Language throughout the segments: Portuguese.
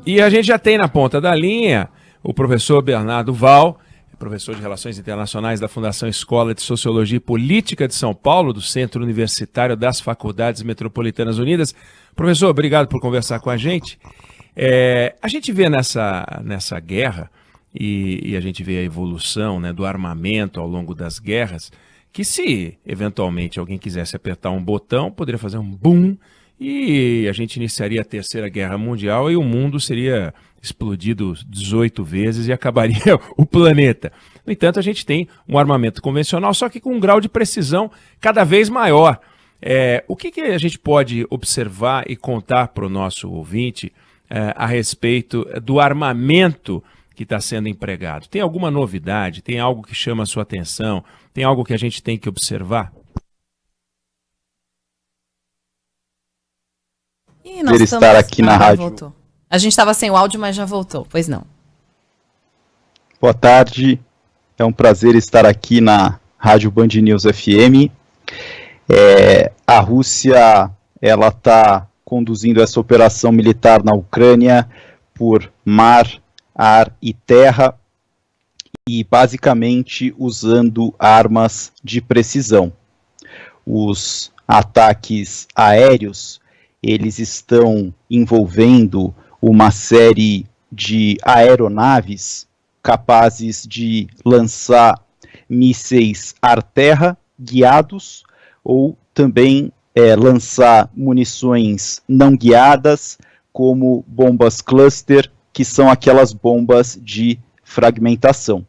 E a gente já tem na ponta da linha o professor Bernardo Val, professor de Relações Internacionais da Fundação Escola de Sociologia e Política de São Paulo, do Centro Universitário das Faculdades Metropolitanas Unidas. Professor, obrigado por conversar com a gente. A gente vê nessa guerra, e a gente vê a evolução, né, do armamento ao longo das guerras, que se eventualmente alguém quisesse apertar um botão, poderia fazer um boom, e a gente iniciaria a Terceira Guerra Mundial e o mundo seria explodido 18 vezes e acabaria o planeta. No entanto, a gente tem um armamento convencional, só que com um grau de precisão cada vez maior. O que a gente pode observar e contar para o nosso ouvinte a respeito do armamento que está sendo empregado? Tem alguma novidade? Tem algo que chama a sua atenção? Tem algo que a gente tem que observar? E nós estar aqui na rádio. Voltou. A gente estava sem o áudio, mas já voltou, pois não. Boa tarde, é um prazer estar aqui na Rádio Band News FM. A Rússia ela está conduzindo essa operação militar na Ucrânia por mar, ar e terra, e basicamente usando armas de precisão. Os ataques aéreos, eles estão envolvendo uma série de aeronaves capazes de lançar mísseis ar-terra guiados ou também lançar munições não guiadas, como bombas cluster, que são aquelas bombas de fragmentação.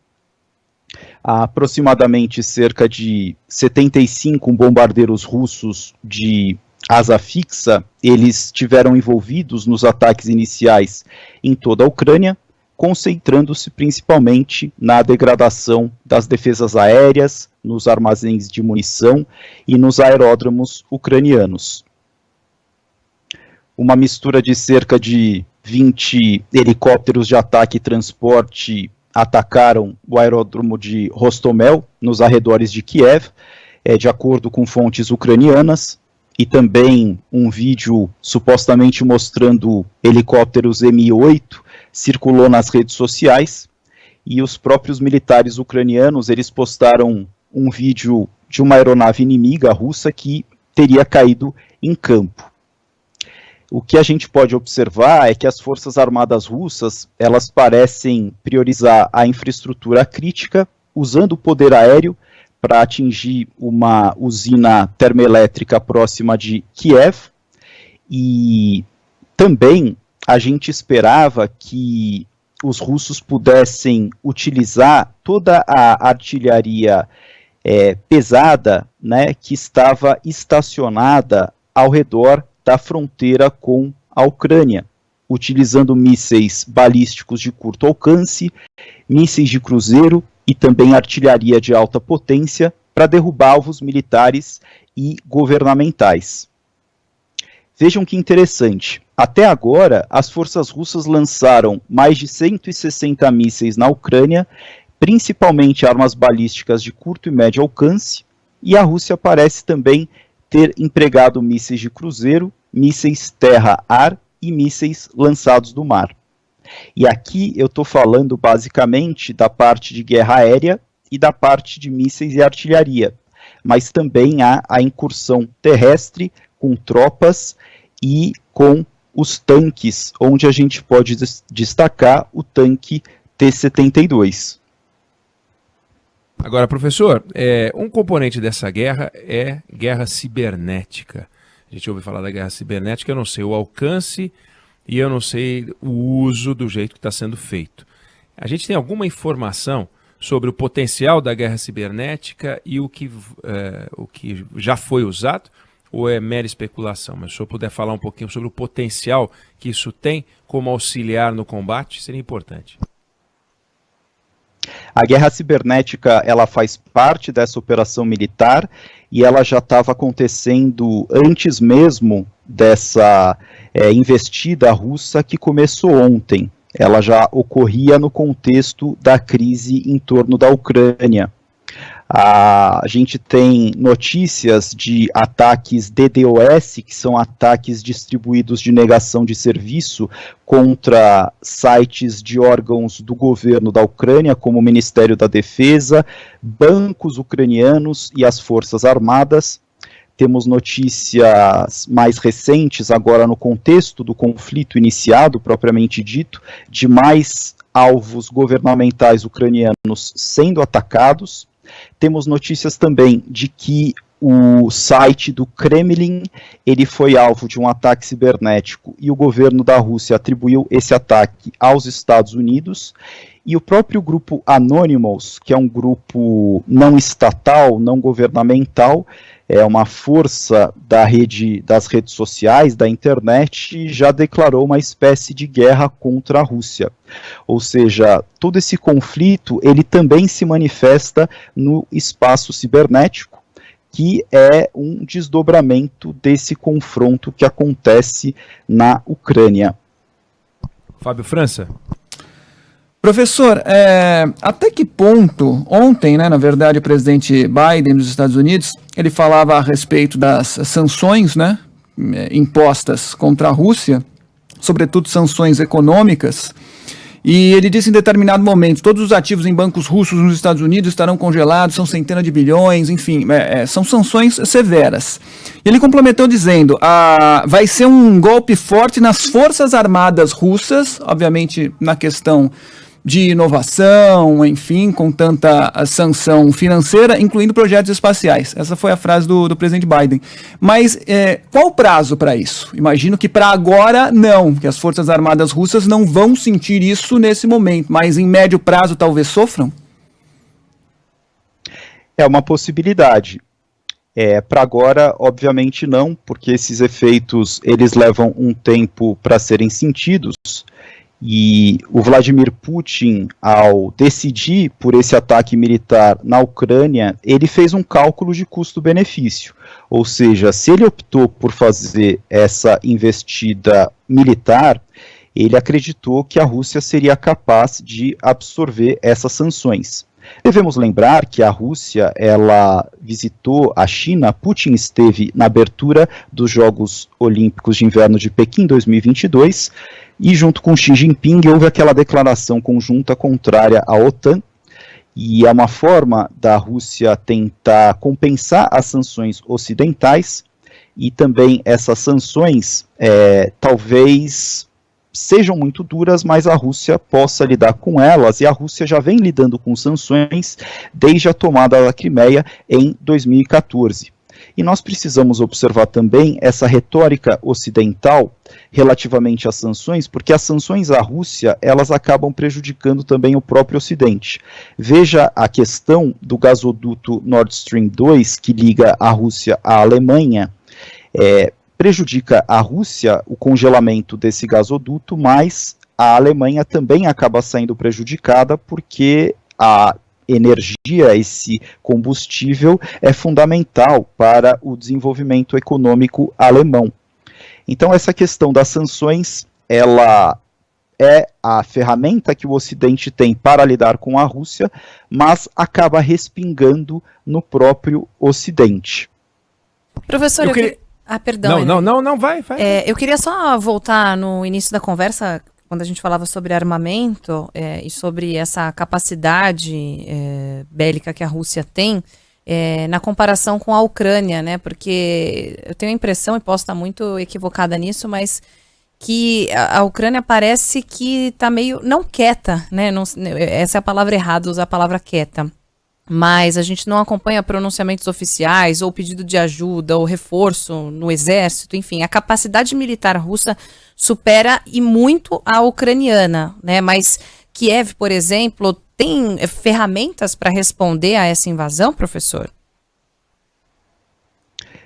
Há aproximadamente cerca de 75 bombardeiros russos de asa fixa, eles estiveram envolvidos nos ataques iniciais em toda a Ucrânia, concentrando-se principalmente na degradação das defesas aéreas, nos armazéns de munição e nos aeródromos ucranianos. Uma mistura de cerca de 20 helicópteros de ataque e transporte atacaram o aeródromo de Hostomel, nos arredores de Kiev, de acordo com fontes ucranianas, e também um vídeo supostamente mostrando helicópteros Mi-8 circulou nas redes sociais, e os próprios militares ucranianos, eles postaram um vídeo de uma aeronave inimiga russa que teria caído em campo. O que a gente pode observar é que as forças armadas russas, elas parecem priorizar a infraestrutura crítica, usando o poder aéreo para atingir uma usina termoelétrica próxima de Kiev, e também a gente esperava que os russos pudessem utilizar toda a artilharia pesada, né, que estava estacionada ao redor da fronteira com a Ucrânia, utilizando mísseis balísticos de curto alcance, mísseis de cruzeiro e também artilharia de alta potência para derrubar alvos militares e governamentais. Vejam que interessante, até agora as forças russas lançaram mais de 160 mísseis na Ucrânia, principalmente armas balísticas de curto e médio alcance, e a Rússia parece também ter empregado mísseis de cruzeiro, mísseis terra-ar e mísseis lançados do mar. E aqui eu estou falando basicamente da parte de guerra aérea e da parte de mísseis e artilharia, mas também há a incursão terrestre com tropas e com os tanques, onde a gente pode destacar o tanque T-72. Agora, professor, um componente dessa guerra é guerra cibernética. A gente ouve falar da guerra cibernética, eu não sei o alcance e eu não sei o uso do jeito que está sendo feito. A gente tem alguma informação sobre o potencial da guerra cibernética e o que já foi usado? Ou é mera especulação? Mas se o senhor puder falar um pouquinho sobre o potencial que isso tem como auxiliar no combate, seria importante. A guerra cibernética, ela faz parte dessa operação militar e ela já estava acontecendo antes mesmo dessa investida russa que começou ontem. Ela já ocorria no contexto da crise em torno da Ucrânia. A gente tem notícias de ataques DDoS, que são ataques distribuídos de negação de serviço contra sites de órgãos do governo da Ucrânia, como o Ministério da Defesa, bancos ucranianos e as Forças Armadas. Temos notícias mais recentes, agora no contexto do conflito iniciado, propriamente dito, de mais alvos governamentais ucranianos sendo atacados. Temos notícias também de que o site do Kremlin, ele foi alvo de um ataque cibernético e o governo da Rússia atribuiu esse ataque aos Estados Unidos. E o próprio grupo Anonymous, que é um grupo não estatal, não governamental, é uma força das redes sociais, da internet, já declarou uma espécie de guerra contra a Rússia. Ou seja, todo esse conflito, ele também se manifesta no espaço cibernético, que é um desdobramento desse confronto que acontece na Ucrânia. Fábio França. Professor, até que ponto, ontem, né, na verdade, o presidente Biden dos Estados Unidos, ele falava a respeito das sanções, né, impostas contra a Rússia, sobretudo sanções econômicas, e ele disse em determinado momento, todos os ativos em bancos russos nos Estados Unidos estarão congelados, são centenas de bilhões, enfim, são sanções severas. E ele complementou dizendo, vai ser um golpe forte nas Forças Armadas russas, obviamente na questão de inovação, enfim, com tanta sanção financeira, incluindo projetos espaciais. Essa foi a frase do presidente Biden. Mas qual o prazo para isso? Imagino que para agora não, que as Forças Armadas russas não vão sentir isso nesse momento, mas em médio prazo talvez sofram? É uma possibilidade. Para agora, obviamente não, porque esses efeitos eles levam um tempo para serem sentidos. E o Vladimir Putin, ao decidir por esse ataque militar na Ucrânia, ele fez um cálculo de custo-benefício. Ou seja, se ele optou por fazer essa investida militar, ele acreditou que a Rússia seria capaz de absorver essas sanções. Devemos lembrar que a Rússia, ela visitou a China, Putin esteve na abertura dos Jogos Olímpicos de Inverno de Pequim 2022, e junto com Xi Jinping houve aquela declaração conjunta contrária à OTAN, e é uma forma da Rússia tentar compensar as sanções ocidentais, e também essas sanções talvez sejam muito duras, mas a Rússia possa lidar com elas, e a Rússia já vem lidando com sanções desde a tomada da Crimeia em 2014. E nós precisamos observar também essa retórica ocidental relativamente às sanções, porque as sanções à Rússia, elas acabam prejudicando também o próprio Ocidente. Veja a questão do gasoduto Nord Stream 2, que liga a Rússia à Alemanha, prejudica a Rússia o congelamento desse gasoduto, mas a Alemanha também acaba saindo prejudicada porque a energia, esse combustível, é fundamental para o desenvolvimento econômico alemão. Então essa questão das sanções, ela é a ferramenta que o Ocidente tem para lidar com a Rússia, mas acaba respingando no próprio Ocidente. Professor, perdão. Não, vai. Eu queria só voltar no início da conversa, quando a gente falava sobre armamento e sobre essa capacidade bélica que a Rússia tem, na comparação com a Ucrânia, né? Porque eu tenho a impressão, e posso estar muito equivocada nisso, mas que a Ucrânia parece que está meio, não quieta, né? Não, essa é a palavra errada, usar a palavra quieta. Mas a gente não acompanha pronunciamentos oficiais, ou pedido de ajuda, ou reforço no exército, enfim. A capacidade militar russa supera e muito a ucraniana, né? Mas Kiev, por exemplo, tem ferramentas para responder a essa invasão, professor?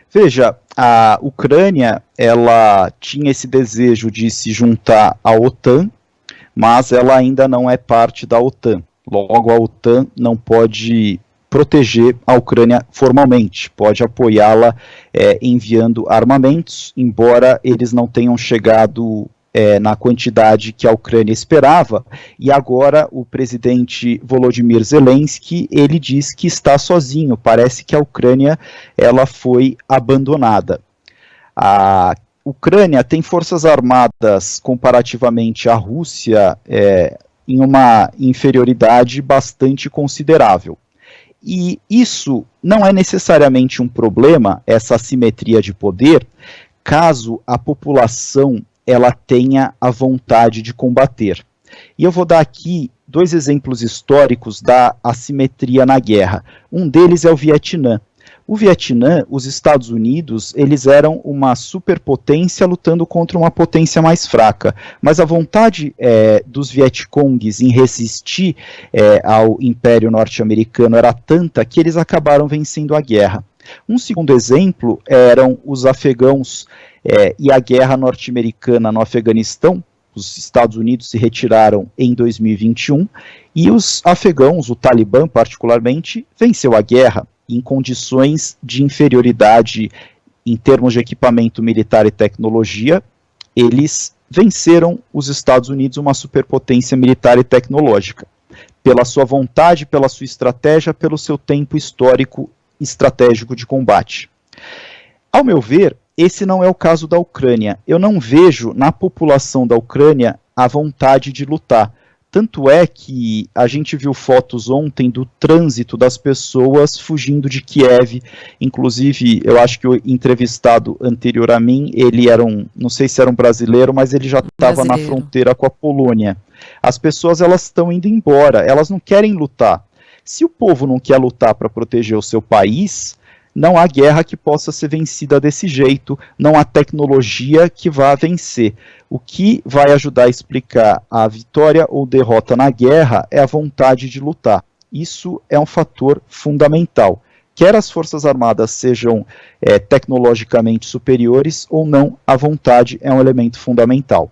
Veja, a Ucrânia, ela tinha esse desejo de se juntar à OTAN, mas ela ainda não é parte da OTAN. Logo, a OTAN não pode proteger a Ucrânia formalmente, pode apoiá-la enviando armamentos, embora eles não tenham chegado na quantidade que a Ucrânia esperava, e agora o presidente Volodymyr Zelensky, ele diz que está sozinho, parece que a Ucrânia ela foi abandonada. A Ucrânia tem forças armadas comparativamente à Rússia em uma inferioridade bastante considerável. E isso não é necessariamente um problema, essa assimetria de poder, caso a população ela tenha a vontade de combater. E eu vou dar aqui 2 exemplos históricos da assimetria na guerra. Um deles é o Vietnã. O Vietnã, os Estados Unidos, eles eram uma superpotência lutando contra uma potência mais fraca, mas a vontade dos Vietcongues em resistir ao Império Norte-Americano era tanta que eles acabaram vencendo a guerra. Um segundo exemplo eram os afegãos e a guerra norte-americana no Afeganistão. Os Estados Unidos se retiraram em 2021 e os afegãos, o Talibã particularmente, venceu a guerra em condições de inferioridade em termos de equipamento militar e tecnologia. Eles venceram os Estados Unidos, uma superpotência militar e tecnológica, pela sua vontade, pela sua estratégia, pelo seu tempo histórico estratégico de combate. Ao meu ver, esse não é o caso da Ucrânia. Eu não vejo na população da Ucrânia a vontade de lutar. Tanto é que a gente viu fotos ontem do trânsito das pessoas fugindo de Kiev. Inclusive, eu acho que o entrevistado anterior a mim, ele era não sei se era um brasileiro, mas ele já estava na fronteira com a Polônia. As pessoas elas estão indo embora, elas não querem lutar. Se o povo não quer lutar para proteger o seu país, não há guerra que possa ser vencida desse jeito, não há tecnologia que vá vencer. O que vai ajudar a explicar a vitória ou derrota na guerra é a vontade de lutar. Isso é um fator fundamental. Quer as Forças Armadas sejam tecnologicamente superiores ou não, a vontade é um elemento fundamental.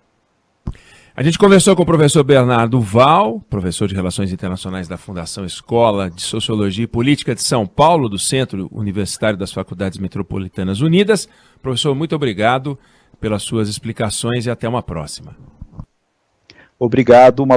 A gente conversou com o professor Bernardo Val, professor de Relações Internacionais da Fundação Escola de Sociologia e Política de São Paulo, do Centro Universitário das Faculdades Metropolitanas Unidas. Professor, muito obrigado pelas suas explicações e até uma próxima. Obrigado, uma